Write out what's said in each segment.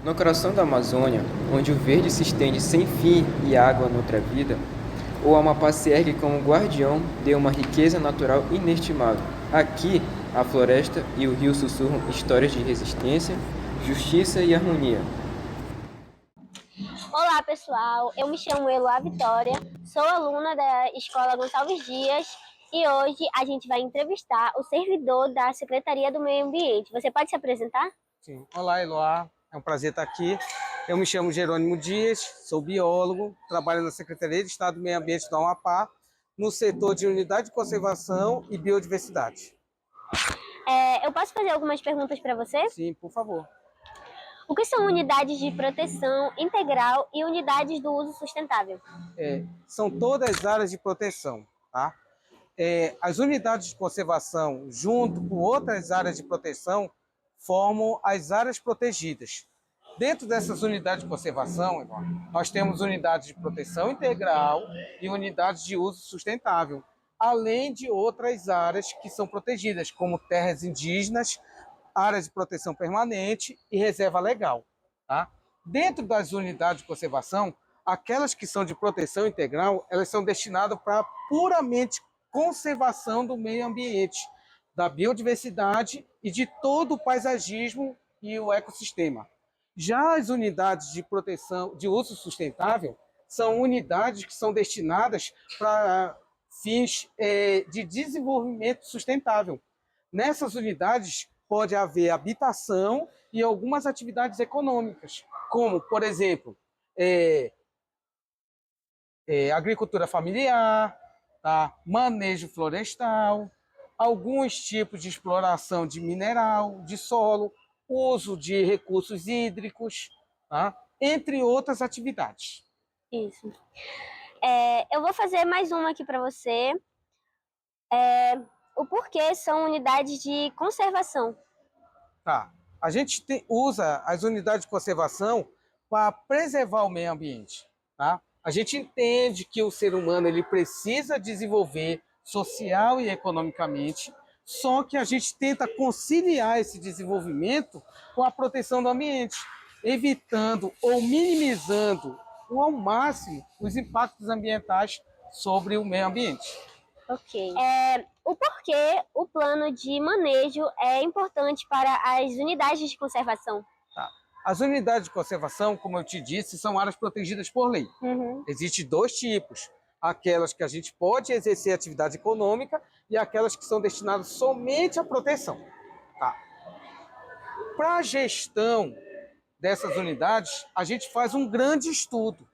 No coração da Amazônia, onde o verde se estende sem fim e a água nutre a vida, o Amapá se ergue como guardião de uma riqueza natural inestimável. Aqui, a floresta e o rio sussurram histórias de resistência, justiça e harmonia. Olá, pessoal. Eu me chamo Eloá Vitória, sou aluna da Escola Gonçalves Dias e hoje a gente vai entrevistar o servidor da Secretaria do Meio Ambiente. Você pode se apresentar? Sim. Olá, Eloá. É um prazer estar aqui. Eu me chamo Jerônimo Dias, sou biólogo, trabalho na Secretaria de Estado do Meio Ambiente do Amapá, no setor de Unidade de Conservação e Biodiversidade. Eu posso fazer algumas perguntas para você? Sim, por favor. O que são unidades de proteção integral e unidades do uso sustentável? São todas áreas de proteção, tá? As unidades de conservação, junto com outras áreas de proteção, formam as áreas protegidas. Dentro dessas unidades de conservação, nós temos unidades de proteção integral e unidades de uso sustentável, além de outras áreas que são protegidas, como terras indígenas, áreas de proteção permanente e reserva legal. Tá? Dentro das unidades de conservação, aquelas que são de proteção integral, elas são destinadas para puramente conservação do meio ambiente, da biodiversidade e de todo o paisagismo e o ecossistema. Já as unidades de proteção de uso sustentável são unidades que são destinadas para fins de desenvolvimento sustentável. Nessas unidades pode haver habitação e algumas atividades econômicas, como, por exemplo, agricultura familiar, tá? Manejo florestal, alguns tipos de exploração de mineral, de solo, uso de recursos hídricos, tá? Entre outras atividades. Isso. Eu vou fazer mais uma aqui para você. O porquê são unidades de conservação? Tá. A gente usa as unidades de conservação para preservar o meio ambiente. Tá? A gente entende que o ser humano ele precisa desenvolver social e economicamente, só que a gente tenta conciliar esse desenvolvimento com a proteção do ambiente, evitando ou minimizando ao máximo os impactos ambientais sobre o meio ambiente. Ok. O porquê o plano de manejo é importante para as unidades de conservação? Tá? As unidades de conservação, como eu te disse, são áreas protegidas por lei. Uhum. Existem dois tipos: aquelas que a gente pode exercer atividade econômica e aquelas que são destinadas somente à proteção. Tá? Para a gestão dessas unidades, a gente faz um grande estudo.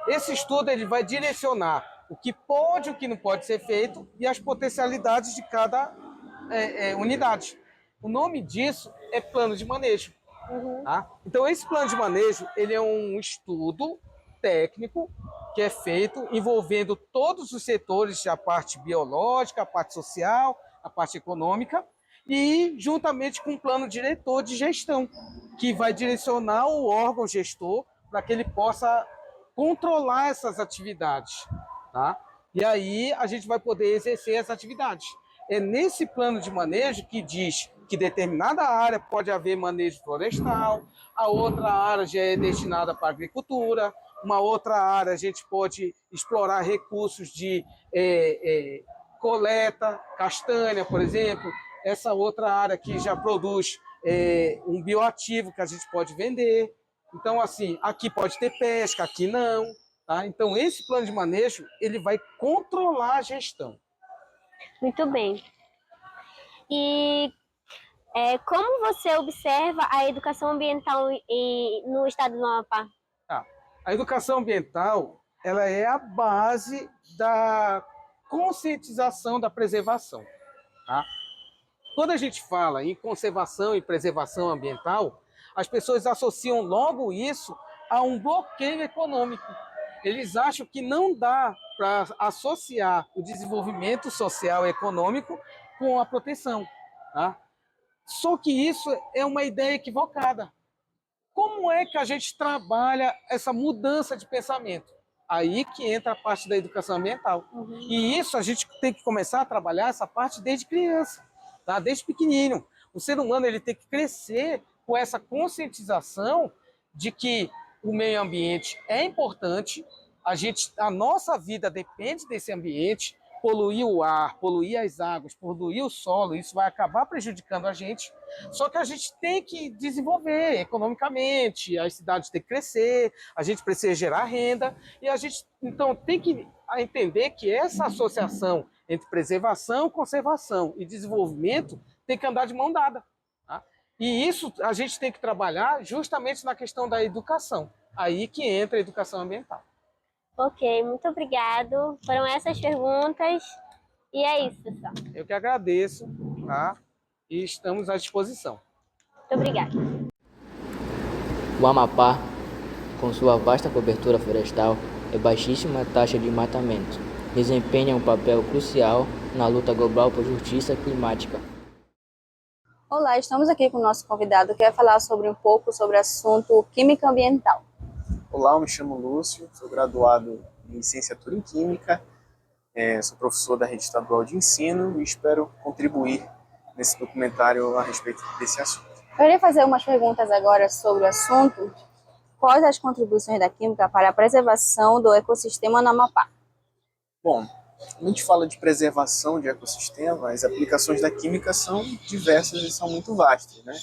Esse estudo ele vai direcionar o que pode e o que não pode ser feito e as potencialidades de cada unidade. O nome disso é plano de manejo. Uhum. Tá? Então, esse plano de manejo ele é um estudo técnico que é feito envolvendo todos os setores, a parte biológica, a parte social, a parte econômica, e juntamente com um plano diretor de gestão, que vai direcionar o órgão gestor para que ele possa controlar essas atividades. Tá? E aí a gente vai poder exercer essa atividade. É nesse plano de manejo que diz que determinada área pode haver manejo florestal, a outra área já é destinada para agricultura, uma outra área a gente pode explorar recursos de coleta, castanha, por exemplo, essa outra área que já produz um bioativo que a gente pode vender. Então, assim, aqui pode ter pesca, aqui não. Tá? Então, esse plano de manejo ele vai controlar a gestão. Muito bem. E como você observa a educação ambiental no estado do Amapá? Tá. A educação ambiental ela é a base da conscientização da preservação. Tá? Quando a gente fala em conservação e preservação ambiental, as pessoas associam logo isso a um bloqueio econômico. Eles acham que não dá para associar o desenvolvimento social e econômico com a proteção. Tá? Só que isso é uma ideia equivocada. Como é que a gente trabalha essa mudança de pensamento? Aí que entra a parte da educação ambiental. Uhum. E isso a gente tem que começar a trabalhar essa parte desde criança, desde pequenininho. O ser humano ele tem que crescer com essa conscientização de que o meio ambiente é importante, a nossa vida depende desse ambiente, poluir o ar, poluir as águas, poluir o solo, isso vai acabar prejudicando a gente. Só que a gente tem que desenvolver economicamente, as cidades têm que crescer, a gente precisa gerar renda, e a gente então tem que entender que essa associação entre preservação, conservação e desenvolvimento tem que andar de mão dada. Tá? E isso a gente tem que trabalhar justamente na questão da educação. Aí que entra a educação ambiental. Ok, muito obrigado. Foram essas perguntas. E é isso, pessoal. Eu que agradeço, tá? E estamos à disposição. Muito obrigada. O Amapá, com sua vasta cobertura florestal e baixíssima taxa de desmatamento, desempenha um papel crucial na luta global por justiça climática. Olá, estamos aqui com o nosso convidado que vai falar um pouco sobre o assunto química ambiental. Olá, eu me chamo Lúcio, sou graduado em licenciatura em Química, sou professor da Rede Estadual de Ensino e espero contribuir nesse documentário a respeito desse assunto. Eu irei fazer umas perguntas agora sobre o assunto. Quais as contribuições da química para a preservação do ecossistema no Amapá? Bom, quando a gente fala de preservação de ecossistema, as aplicações da química são diversas e são muito vastas, né?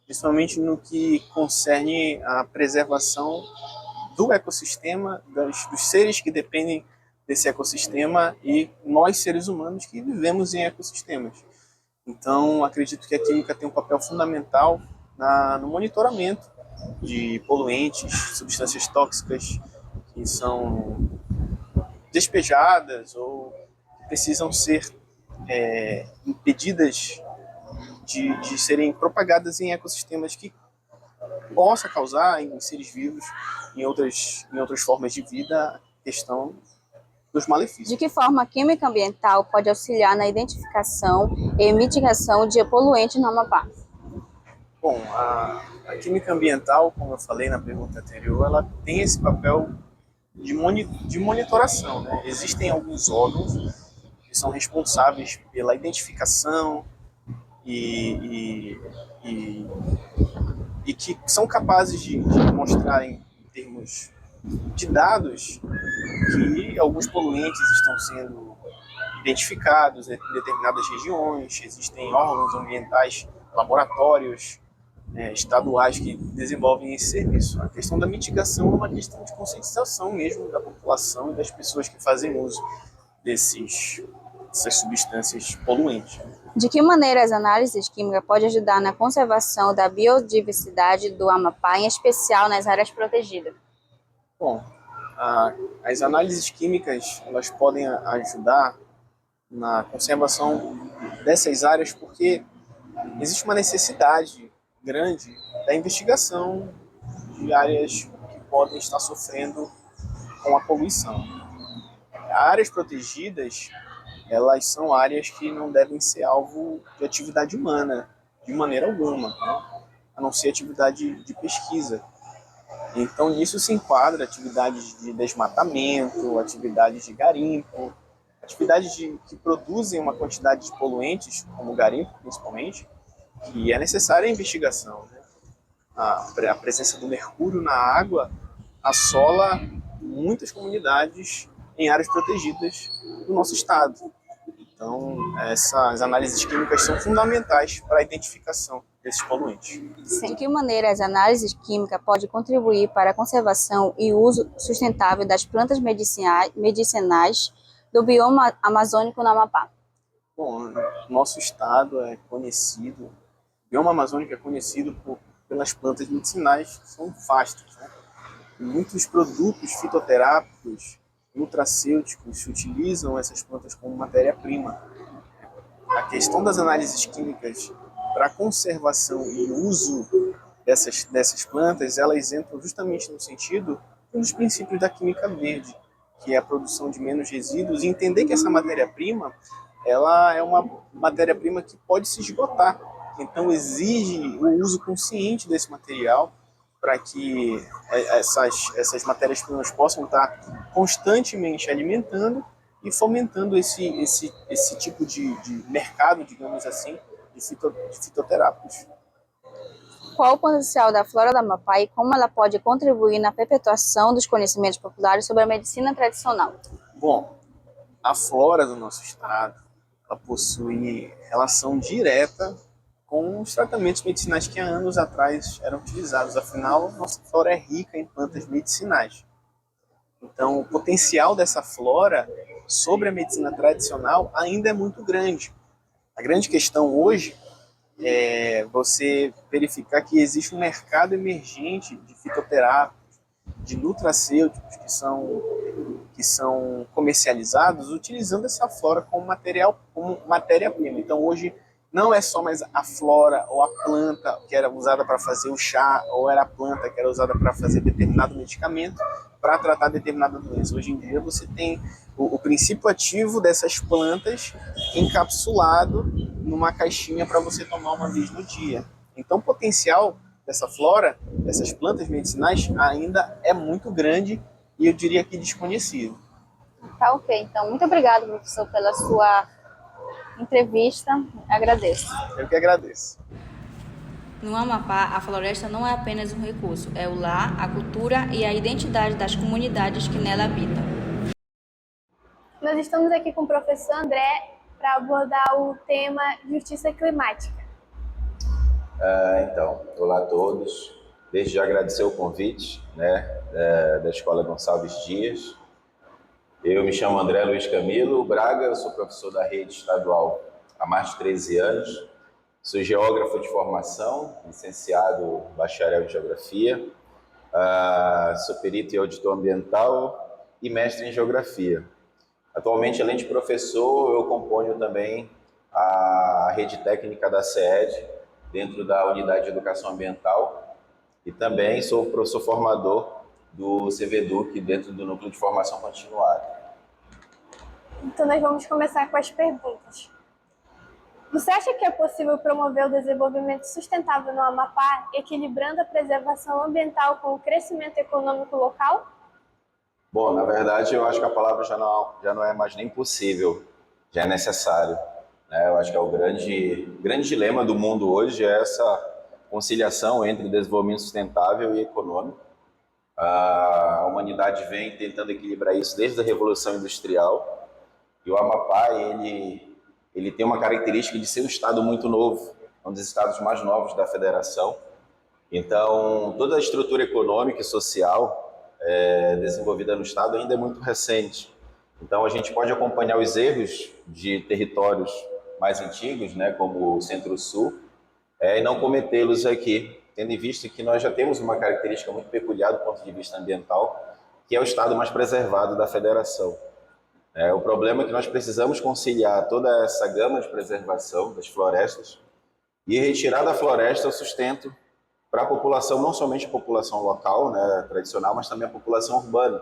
Principalmente no que concerne a preservação do ecossistema, dos seres que dependem desse ecossistema e nós, seres humanos, que vivemos em ecossistemas. Então, acredito que a química tem um papel fundamental no monitoramento de poluentes, substâncias tóxicas que são despejadas ou que precisam ser impedidas de serem propagadas em ecossistemas que possa causar em seres vivos, em outras formas de vida, a questão dos malefícios. De que forma a química ambiental pode auxiliar na identificação e mitigação de poluentes no Amapá? Bom, a química ambiental, como eu falei na pergunta anterior, ela tem esse papel de monitoração, né? Existem alguns órgãos que são responsáveis pela identificação e que são capazes de mostrar em termos de dados que alguns poluentes estão sendo identificados em determinadas regiões, existem órgãos ambientais, laboratórios estaduais que desenvolvem esse serviço. A questão da mitigação é uma questão de conscientização mesmo da população e das pessoas que fazem uso dessas substâncias poluentes. De que maneira as análises químicas podem ajudar na conservação da biodiversidade do Amapá, em especial nas áreas protegidas? Bom, as análises químicas elas podem ajudar na conservação dessas áreas porque existe uma necessidade grande da investigação de áreas que podem estar sofrendo com a poluição. Áreas protegidas, elas são áreas que não devem ser alvo de atividade humana, de maneira alguma, né? A não ser atividade de pesquisa. Então, nisso se enquadra atividades de desmatamento, atividades de garimpo, atividades que produzem uma quantidade de poluentes, como o garimpo, principalmente, que é necessária a investigação, né? A presença do mercúrio na água assola muitas comunidades em áreas protegidas do nosso estado. Então, essas análises químicas são fundamentais para a identificação desses poluentes. Sim. De que maneira as análises químicas podem contribuir para a conservação e uso sustentável das plantas medicinais do bioma amazônico no Amapá? Bom, nosso estado é conhecido, o bioma amazônico é conhecido pelas plantas medicinais que são vastas, né? Muitos produtos fitoterápicos, nutracêuticos, utilizam essas plantas como matéria-prima. A questão das análises químicas para a conservação e uso dessas plantas, elas entram justamente no sentido dos princípios da química verde, que é a produção de menos resíduos, e entender que essa matéria-prima ela é uma matéria-prima que pode se esgotar. Então exige o uso consciente desse material para que essas matérias-primas possam estar constantemente alimentando e fomentando esse tipo de mercado, digamos assim, de fitoterápicos. Qual o potencial da flora do Amapá e como ela pode contribuir na perpetuação dos conhecimentos populares sobre a medicina tradicional? Bom, a flora do nosso estado, ela possui relação direta com os tratamentos medicinais que há anos atrás eram utilizados. Afinal, nossa flora é rica em plantas medicinais. Então, o potencial dessa flora sobre a medicina tradicional ainda é muito grande. A grande questão hoje é você verificar que existe um mercado emergente de fitoterápicos, de nutracêuticos que são comercializados utilizando essa flora como material, como matéria-prima. Então hoje não é só mais a flora ou a planta que era usada para fazer o chá, ou era a planta que era usada para fazer determinado medicamento para tratar determinada doença. Hoje em dia você tem o princípio ativo dessas plantas encapsulado numa caixinha para você tomar uma vez no dia. Então o potencial dessa flora, dessas plantas medicinais, ainda é muito grande e eu diria que desconhecido. Tá ok, então muito obrigado, professor, pela sua entrevista. Agradeço. Eu que agradeço. No Amapá, a floresta não é apenas um recurso, é o lar, a cultura e a identidade das comunidades que nela habitam. Nós estamos aqui com o professor André para abordar o tema justiça climática. Olá a todos. Desde já agradecer o convite, da Escola Gonçalves Dias. Eu me chamo André Luiz Camilo Braga, eu sou professor da rede estadual há mais de 13 anos. Sou geógrafo de formação, licenciado bacharel em geografia, sou perito e auditor ambiental e mestre em geografia. Atualmente, além de professor, eu componho também a rede técnica da CED, dentro da Unidade de Educação Ambiental, e também sou professor formador do CVEDUC, dentro do Núcleo de Formação Continuada. Então nós vamos começar com as perguntas. Você acha que é possível promover o desenvolvimento sustentável no Amapá, equilibrando a preservação ambiental com o crescimento econômico local? Bom, na verdade, eu acho que a palavra já não é mais nem possível, já é necessário. Eu acho que é o grande dilema do mundo hoje é essa conciliação entre desenvolvimento sustentável e econômico. A humanidade vem tentando equilibrar isso desde a Revolução Industrial, e o Amapá, ele tem uma característica de ser um estado muito novo, um dos estados mais novos da federação. Então, toda a estrutura econômica e social desenvolvida no estado ainda é muito recente. Então, a gente pode acompanhar os erros de territórios mais antigos, como o Centro-Sul, e não cometê-los aqui, tendo em vista que nós já temos uma característica muito peculiar do ponto de vista ambiental, que é o estado mais preservado da federação. O problema é que nós precisamos conciliar toda essa gama de preservação das florestas e retirar da floresta o sustento para a população, não somente a população local, tradicional, mas também a população urbana.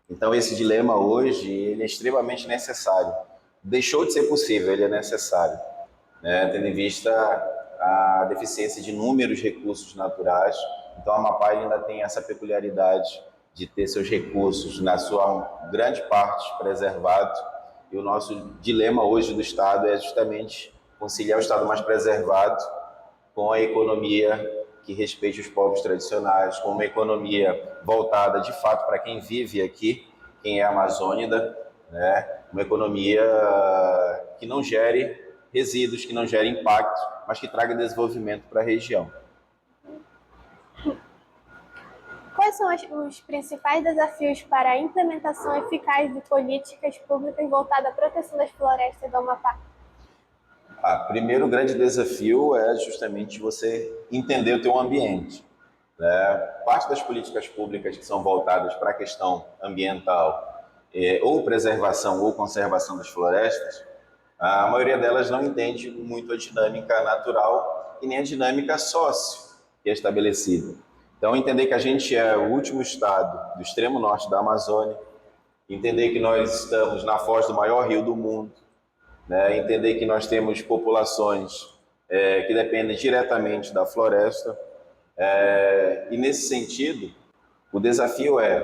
Então esse dilema hoje ele é extremamente necessário. Deixou de ser possível, ele é necessário, tendo em vista a deficiência de inúmeros recursos naturais. Então a Amapá ainda tem essa peculiaridade de ter seus recursos, na sua grande parte, preservados. E o nosso dilema hoje do Estado é justamente conciliar o Estado mais preservado com a economia que respeite os povos tradicionais, com uma economia voltada, de fato, para quem vive aqui, quem é amazônida, uma economia que não gere resíduos, que não gere impacto, mas que traga desenvolvimento para a região. Quais são os principais desafios para a implementação eficaz de políticas públicas voltadas à proteção das florestas do Amapá? Primeiro grande desafio é justamente você entender o teu ambiente. Parte das políticas públicas que são voltadas para a questão ambiental, ou preservação ou conservação das florestas, a maioria delas não entende muito a dinâmica natural e nem a dinâmica sócio que é estabelecida. Então, entender que a gente é o último estado do extremo norte da Amazônia, entender que nós estamos na foz do maior rio do mundo, entender que nós temos populações que dependem diretamente da floresta, e nesse sentido, o desafio é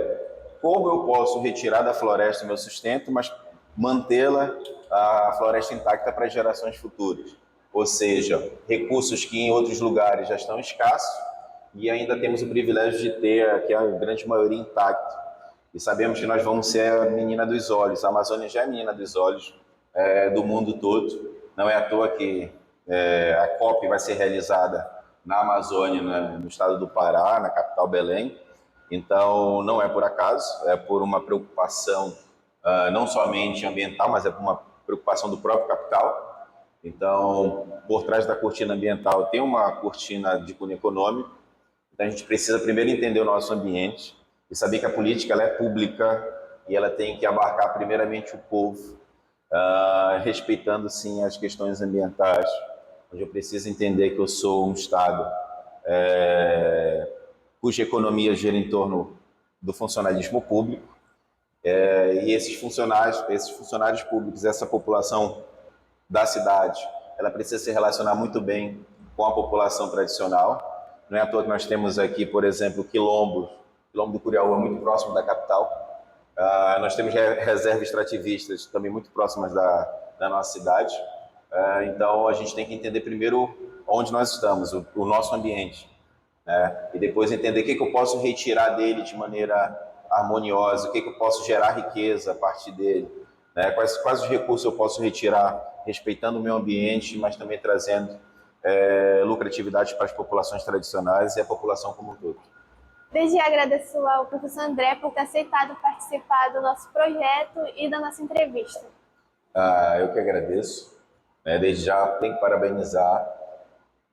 como eu posso retirar da floresta o meu sustento, mas mantê-la, a floresta intacta para gerações futuras. ou seja, recursos que em outros lugares já estão escassos, e ainda temos o privilégio de ter aqui a grande maioria intacto. E sabemos que nós vamos ser a menina dos olhos. A Amazônia já é a menina dos olhos do mundo todo. Não é à toa que a COP vai ser realizada na Amazônia, no estado do Pará, na capital Belém. Então, não é por acaso, é por uma preocupação não somente ambiental, mas é por uma preocupação do próprio capital. Então, por trás da cortina ambiental tem uma cortina de cunho econômico. Então, a gente precisa primeiro entender o nosso ambiente e saber que a política ela é pública e ela tem que abarcar primeiramente o povo, respeitando sim as questões ambientais, onde eu preciso entender que eu sou um Estado cuja economia gira em torno do funcionalismo público, e esses funcionários públicos, essa população da cidade, ela precisa se relacionar muito bem com a população tradicional. Não é à toa que nós temos aqui, por exemplo, o Quilombo do Curiaú é muito próximo da capital. Nós temos reservas extrativistas também muito próximas da nossa cidade. Então, a gente tem que entender primeiro onde nós estamos, o nosso ambiente, né? E depois entender o que eu posso retirar dele de maneira harmoniosa, o que eu posso gerar riqueza a partir dele, né? Quais os recursos eu posso retirar, respeitando o meio ambiente, mas também trazendo lucratividade para as populações tradicionais e a população como um todo. Desde já agradeço ao professor André por ter aceitado participar do nosso projeto e da nossa entrevista. Eu que agradeço. Desde já tenho que parabenizar.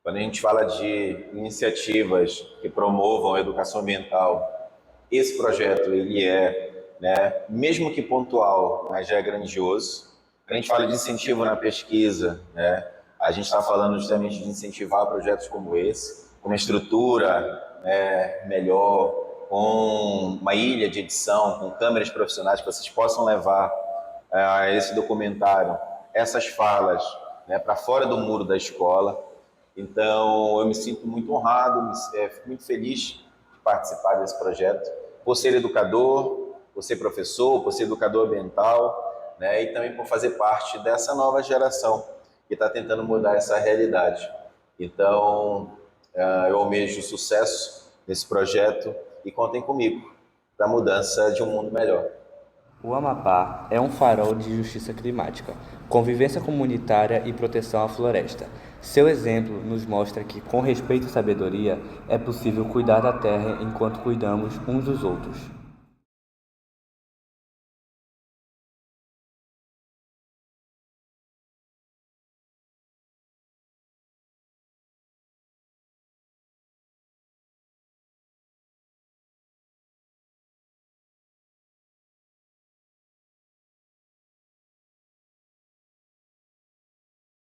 Quando a gente fala de iniciativas que promovam a educação ambiental, esse projeto ele mesmo que pontual, mas já é grandioso. Quando a gente fala de incentivo na pesquisa, a gente está falando justamente de incentivar projetos como esse, com uma estrutura melhor, com uma ilha de edição, com câmeras profissionais que vocês possam levar a esse documentário, essas falas para fora do muro da escola. Então, eu me sinto muito honrado, fico muito feliz de participar desse projeto, por ser educador, por ser professor, por ser educador ambiental, e também por fazer parte dessa nova geração que está tentando mudar essa realidade. Então, eu almejo sucesso nesse projeto e contem comigo para a mudança de um mundo melhor. O Amapá é um farol de justiça climática, convivência comunitária e proteção à floresta. Seu exemplo nos mostra que, com respeito e sabedoria, é possível cuidar da terra enquanto cuidamos uns dos outros.